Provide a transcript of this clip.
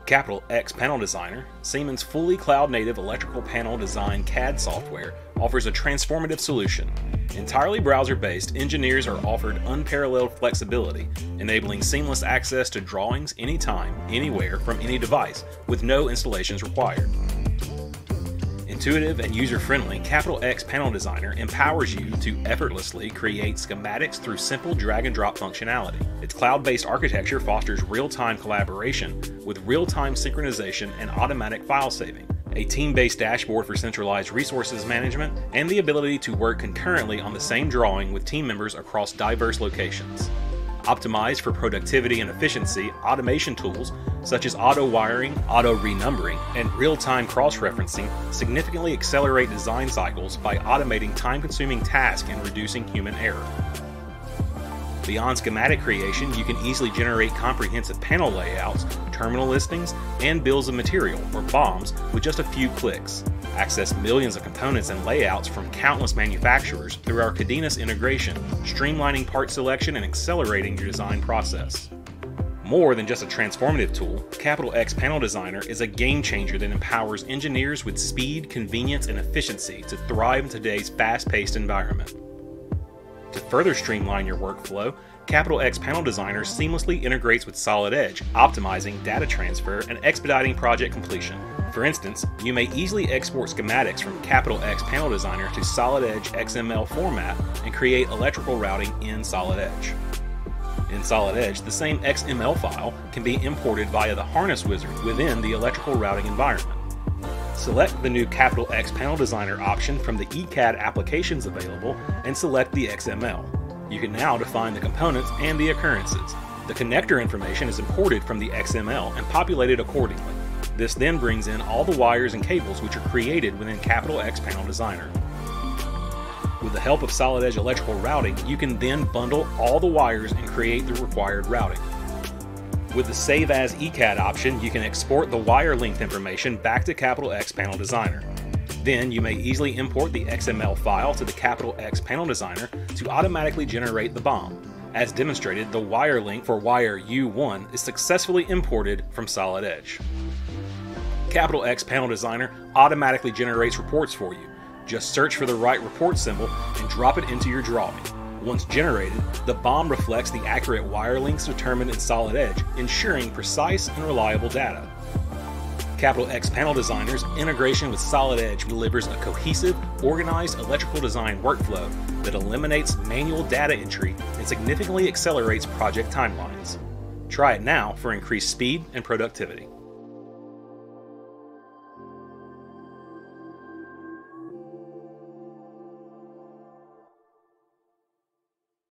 Capital X Panel Designer, Siemens' fully cloud-native electrical panel design CAD software, offers a transformative solution. Entirely browser-based, engineers are offered unparalleled flexibility, enabling seamless access to drawings anytime, anywhere, from any device, with no installations required. Intuitive and user-friendly, Capital X Panel Designer empowers you to effortlessly create schematics through simple drag-and-drop functionality. Its cloud-based architecture fosters real-time collaboration with real-time synchronization and automatic file saving, a team-based dashboard for centralized resources management, and the ability to work concurrently on the same drawing with team members across diverse locations. Optimized for productivity and efficiency, automation tools such as auto-wiring, auto-renumbering, and real-time cross-referencing significantly accelerate design cycles by automating time-consuming tasks and reducing human error. Beyond schematic creation, you can easily generate comprehensive panel layouts, terminal listings, and bills of material, or BOMs, with just a few clicks. Access millions of components and layouts from countless manufacturers through our Cadenas integration, streamlining part selection and accelerating your design process. More than just a transformative tool, Capital X Panel Designer is a game changer that empowers engineers with speed, convenience, and efficiency to thrive in today's fast-paced environment. To further streamline your workflow, Capital X Panel Designer seamlessly integrates with Solid Edge, optimizing data transfer and expediting project completion. For instance, you may easily export schematics from Capital X Panel Designer to Solid Edge XML format and create electrical routing in Solid Edge. In Solid Edge, the same XML file can be imported via the harness wizard within the electrical routing environment. Select the new Capital X Panel Designer option from the ECAD applications available and select the XML. You can now define the components and the occurrences. The connector information is imported from the XML and populated accordingly. This then brings in all the wires and cables which are created within Capital X Panel Designer. With the help of Solid Edge electrical routing, you can then bundle all the wires and create the required routing. With the Save As ECAD option, you can export the wire length information back to Capital X Panel Designer. Then you may easily import the XML file to the Capital X Panel Designer to automatically generate the BOM. As demonstrated, the wire length for wire U1 is successfully imported from Solid Edge. Capital X Panel Designer automatically generates reports for you. Just search for the right report symbol and drop it into your drawing. Once generated, the BOM reflects the accurate wire lengths determined in Solid Edge, ensuring precise and reliable data. Capital X Panel Designer's integration with Solid Edge delivers a cohesive, organized electrical design workflow that eliminates manual data entry and significantly accelerates project timelines. Try it now for increased speed and productivity.